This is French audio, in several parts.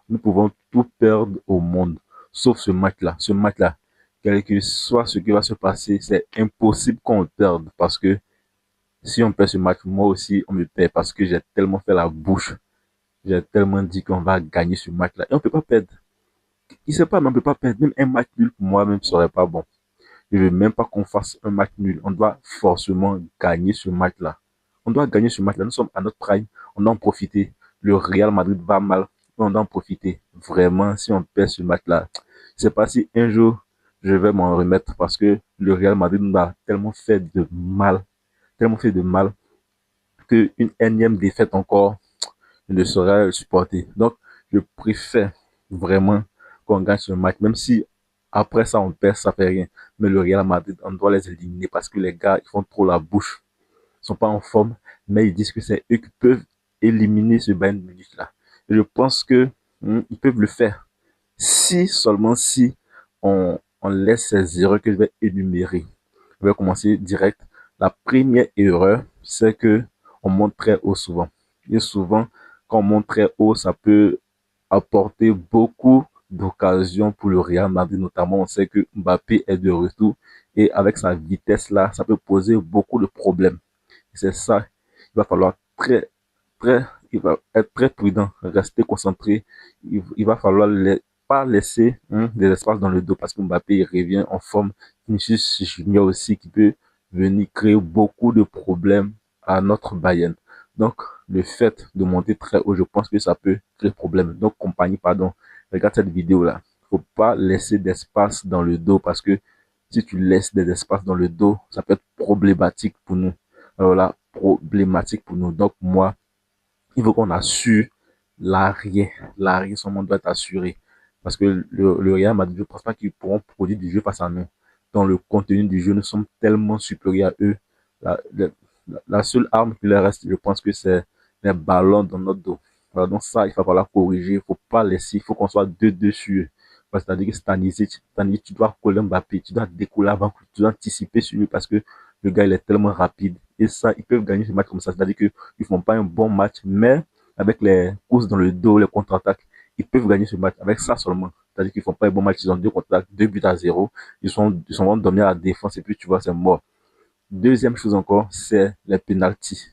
Nous pouvons tout perdre au monde, sauf ce match-là. Ce match-là, quel que soit ce qui va se passer, c'est impossible qu'on le perde parce que si on perd ce match, moi aussi, on me perd parce que j'ai tellement fait la bouche. J'ai tellement dit qu'on va gagner ce match-là. Et on ne peut pas perdre. Il ne sait pas, mais on ne peut pas perdre. Même un match nul pour moi-même ne serait pas bon. Je ne veux même pas qu'on fasse un match nul. On doit forcément gagner ce match-là. On doit gagner ce match-là. Nous sommes à notre prime. On doit en profiter. Le Real Madrid va mal. On doit en profiter. Vraiment, si on perd ce match-là, je ne sais pas si un jour je vais m'en remettre parce que le Real Madrid nous a tellement fait de mal qu'une énième défaite encore ne saurait le supporter. Donc, je préfère vraiment qu'on gagne ce match, même si après ça on perd, ça fait rien. Mais le Real Madrid, on doit les éliminer parce que les gars, ils font trop la bouche. Ils sont pas en forme, mais ils disent que c'est eux qui peuvent éliminer ce Bayern Munich là. Et je pense que ils peuvent le faire si seulement si on laisse ces erreurs que je vais énumérer. Je vais commencer direct. La première erreur, c'est que on monte très haut souvent. Et souvent, quand on monte très haut, ça peut apporter beaucoup d'occasions pour le Real Madrid, notamment on sait que Mbappé est de retour et avec sa vitesse là, ça peut poser beaucoup de problèmes. C'est ça, il va falloir il va être très prudent, rester concentré. Il va falloir pas laisser des espaces dans le dos parce que Mbappé il revient en forme. Vinicius Junior aussi qui peut venir créer beaucoup de problèmes à notre Bayern. Donc, le fait de monter très haut, je pense que ça peut créer problème. Donc, compagnie, pardon, regarde cette vidéo-là. Faut pas laisser d'espace dans le dos parce que si tu laisses des espaces dans le dos, ça peut être problématique pour nous. Alors là, problématique pour nous. Donc, moi, il faut qu'on assure l'arrière. L'arrière, son monde doit être assuré. Parce que le Real Madrid, je ne pense pas qu'ils pourront produire du jeu face à nous. Dans le contenu du jeu, nous sommes tellement supérieurs à eux. La, la seule arme qui leur reste, je pense que c'est les ballons dans notre dos. Voilà, donc ça, il va falloir corriger. Il ne faut pas laisser, il faut qu'on soit deux sur eux. C'est-à-dire que Stanisic, tu dois coller Mbappé, tu dois décoller avant, tu dois anticiper sur lui parce que le gars, il est tellement rapide. Et ça, ils peuvent gagner ce match comme ça. C'est-à-dire qu'ils ne font pas un bon match, mais avec les courses dans le dos, les contre-attaques, ils peuvent gagner ce match avec ça seulement. C'est-à-dire qu'ils ne font pas un bon match, ils ont deux contre-attaques, 2 buts à 0. Ils sont vraiment dominés à la défense et puis tu vois, c'est mort. Deuxième chose encore, c'est les pénalties.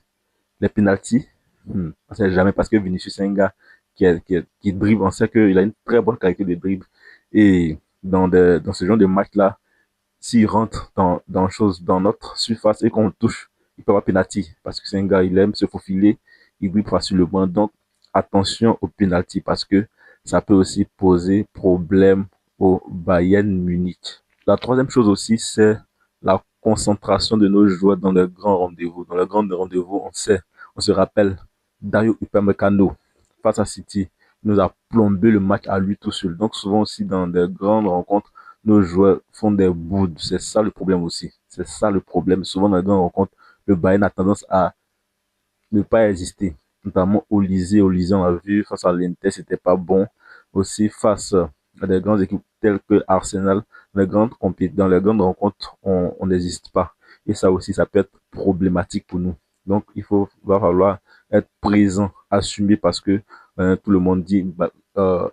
Les pénalties, on ne sait jamais parce que Vinicius, c'est un gars qui dribble. On sait qu'il a une très bonne qualité de dribble. Et dans ce genre de match-là, s'il rentre dans notre surface et qu'on le touche, il peut avoir penalty parce que c'est un gars, il aime se faufiler, il brille facilement. Donc, attention au penalty parce que ça peut aussi poser problème au Bayern Munich. La troisième chose aussi, c'est la concentration de nos joueurs dans les grands rendez-vous. Dans les grands rendez-vous, on se rappelle, Dario Upamecano face à City nous a plombé le match à lui tout seul. Donc souvent aussi dans des grandes rencontres, nos joueurs font des boudes. C'est ça le problème aussi. C'est ça le problème. Souvent dans les grandes rencontres, le Bayern a tendance à ne pas exister. Notamment Olysée, on a vu face à l'Inter, c'était pas bon. Aussi face à des grandes équipes telles que Arsenal, dans les grandes rencontres, on n'existe pas. Et ça aussi, ça peut être problématique pour nous. Donc, va falloir être présent, assumer parce que tout le monde dit,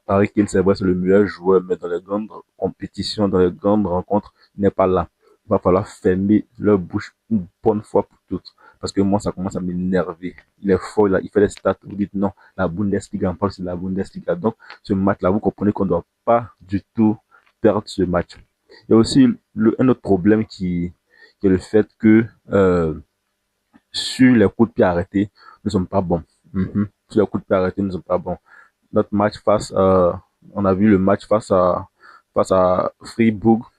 Harry Kane, c'est vrai, c'est le meilleur joueur, mais dans les grandes compétitions, dans les grandes rencontres, il n'est pas là. Il va falloir fermer leur bouche une bonne fois pour toutes. Parce que moi, ça commence à m'énerver. Il est fort, il fait des stats. Vous dites non, la Bundesliga, on parle de la Bundesliga. Donc, ce match-là, vous comprenez qu'on ne doit pas du tout perdre ce match. Il y a aussi un autre problème qui est le fait que sur les coups de pied arrêtés, nous ne sommes pas bons. Sur les coups de pied arrêtés, nous ne sommes pas bons. Notre match on a vu le match face à Fribourg.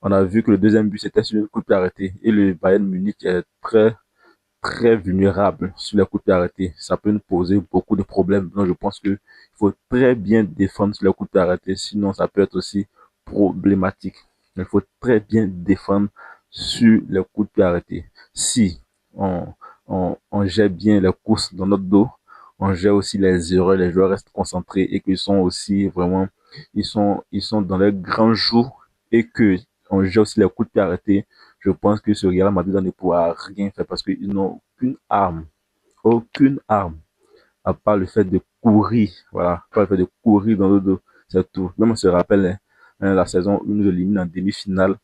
On a vu que le deuxième but, c'était sur le coup de pied arrêté. Et le Bayern Munich est très vulnérable sur les coups de pied arrêtés. Ça peut nous poser beaucoup de problèmes. Donc, je pense qu'il faut très bien défendre sur les coups de pied arrêtés. Sinon, ça peut être aussi problématique. Il faut très bien défendre sur les coups de pied arrêtés. Si on, on gère bien les courses dans notre dos, on gère aussi les erreurs, les joueurs restent concentrés et qu'ils sont aussi vraiment, ils sont dans les grands jours et que on gère aussi les coups de pied arrêtés. Je pense que ce Real Madrid ne pourra rien faire parce qu'ils n'ont aucune arme. Aucune arme. à part le fait de courir, voilà, à part le fait de courir dans le dos, c'est tout. Même on se rappelle la saison où ils nous éliminent en demi-finale,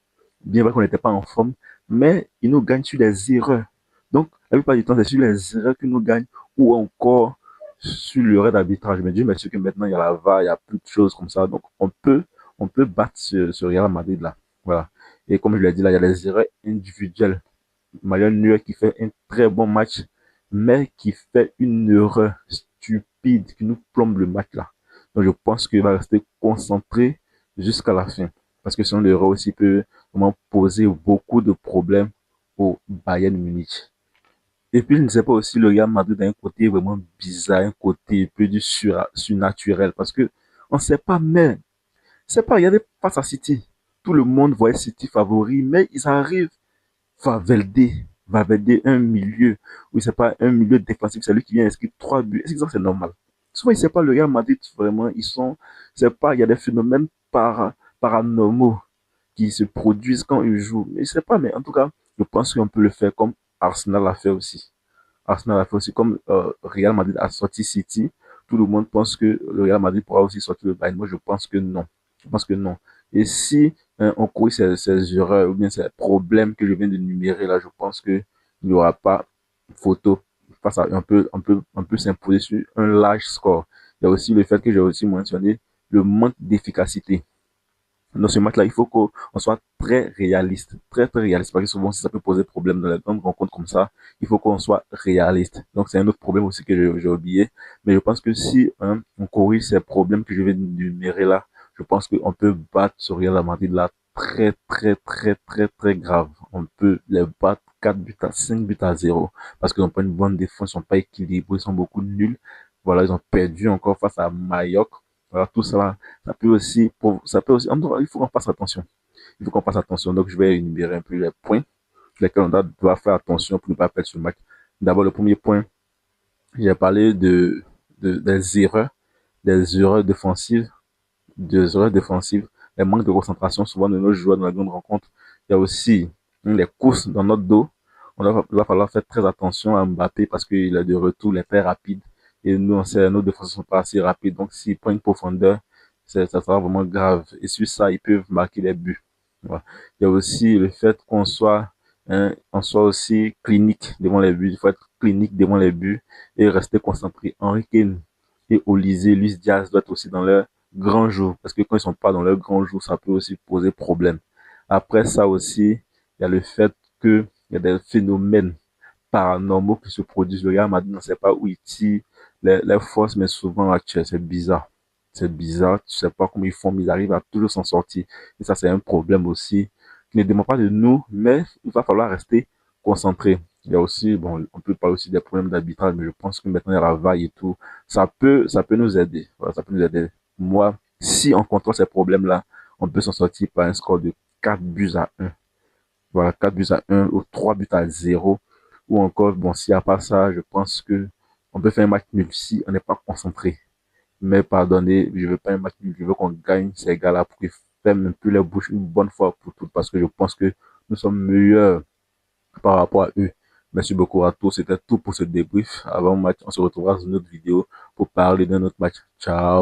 bien vrai qu'on n'était pas en forme, mais ils nous gagnent sur des erreurs. Donc, la plupart du temps, c'est sur les erreurs qu'ils nous gagnent ou encore sur l'erreur d'arbitrage. Mais Dieu merci que maintenant, il y a la VAR, il y a plus de choses comme ça. Donc, on peut battre ce Real Madrid là. Voilà. Et comme je l'ai dit là, il y a des erreurs individuelles. Manuel Neuer qui fait un très bon match, mais qui fait une erreur stupide qui nous plombe le match là. Donc je pense qu'il va rester concentré jusqu'à la fin. Parce que sinon l'erreur aussi peut vraiment poser beaucoup de problèmes au Bayern Munich. Et puis, je ne sais pas aussi, le Real Madrid a un côté vraiment bizarre, un côté un peu du surnaturel. Parce que on ne sait pas, mais c'est pas, regardez face à City. Tout le monde voyait City favori, mais ils arrivent Valverde, Valverde, un milieu, oui, c'est pas un milieu défensif, c'est lui qui vient inscrire 3 buts. Est-ce que ça, c'est normal? Souvent, c'est pas le Real Madrid, vraiment, c'est pas, il y a des phénomènes paranormaux qui se produisent quand ils jouent. Mais je sais pas, mais en tout cas, je pense qu'on peut le faire comme Arsenal l'a fait aussi. Arsenal a fait aussi comme Real Madrid a sorti City. Tout le monde pense que le Real Madrid pourra aussi sortir le Bayern. Moi, je pense que non. Je pense que non. Et si on corrige ces erreurs ou bien ces problèmes que je viens de numérer là, je pense qu'il n'y aura pas photo face à un peu s'imposer sur un large score. Il y a aussi le fait que j'ai aussi mentionné le manque d'efficacité dans ce match-là, il faut qu'on soit très réaliste, très réaliste, parce que souvent, ça peut poser problème dans les grandes rencontres comme ça, il faut qu'on soit réaliste. Donc, c'est un autre problème aussi que j'ai oublié. Mais je pense que si on corrige ces problèmes que je vais énumérer là, je pense qu'on peut battre ce Real Madrid là très grave. On peut les battre 4 buts à 5 buts à 0 parce qu'ils n'ont pas une bonne défense, ils sont pas équilibrés, ils sont beaucoup nuls. Voilà, ils ont perdu encore face à Mallorca. Voilà, tout ça, ça peut aussi, il faut qu'on fasse attention. Il faut qu'on fasse attention. Donc, je vais énumérer un peu les points sur lesquels on doit faire attention pour ne pas perdre ce match. D'abord, le premier point, j'ai parlé des erreurs défensives, les manques de concentration souvent de nos joueurs dans la grande rencontre. Il y a aussi les courses dans notre dos. Il va falloir faire très attention à Mbappé parce qu'il a de retour, il est très rapide. Et nous, on sait, nos défenseurs sont pas assez rapides. Donc, s'il prend une profondeur, ça sera vraiment grave. Et sur ça, ils peuvent marquer des buts. Voilà. Il y a aussi le fait on soit aussi clinique devant les buts. Il faut être clinique devant les buts et rester concentré. Henri Kane et Olise, Luis Diaz doivent être aussi dans leur grand jour. Parce que quand ils sont pas dans leur grand jour, ça peut aussi poser problème. Après ça aussi, il y a le fait qu'il y a des phénomènes paranormaux qui se produisent. Le Real Madrid ne sait pas où il tire les forces, mais souvent c'est bizarre. C'est bizarre, tu sais pas comment ils font, mais ils arrivent à toujours s'en sortir. Et ça, c'est un problème aussi qui ne demande pas de nous, mais il va falloir rester concentré. Il y a aussi, bon, on peut parler aussi des problèmes d'arbitrage, mais je pense que maintenant il y a la vague et tout. Ça peut nous aider. Voilà, ça peut nous aider. Moi, si on contrôle ces problèmes-là, on peut s'en sortir par un score de 4 buts à 1. Voilà, 4 buts à 1 ou 3 buts à 0. Ou encore, bon, s'il n'y a pas ça, je pense que on peut faire un match nul si on n'est pas concentré. Mais pardonnez, je veux pas un match nul, je veux qu'on gagne ces gars-là pour qu'ils ferment un peu les bouches une bonne fois pour toutes parce que je pense que nous sommes meilleurs par rapport à eux. Merci beaucoup à tous. C'était tout pour ce débrief. Avant le match, on se retrouvera dans une autre vidéo pour parler d'un autre match. Ciao.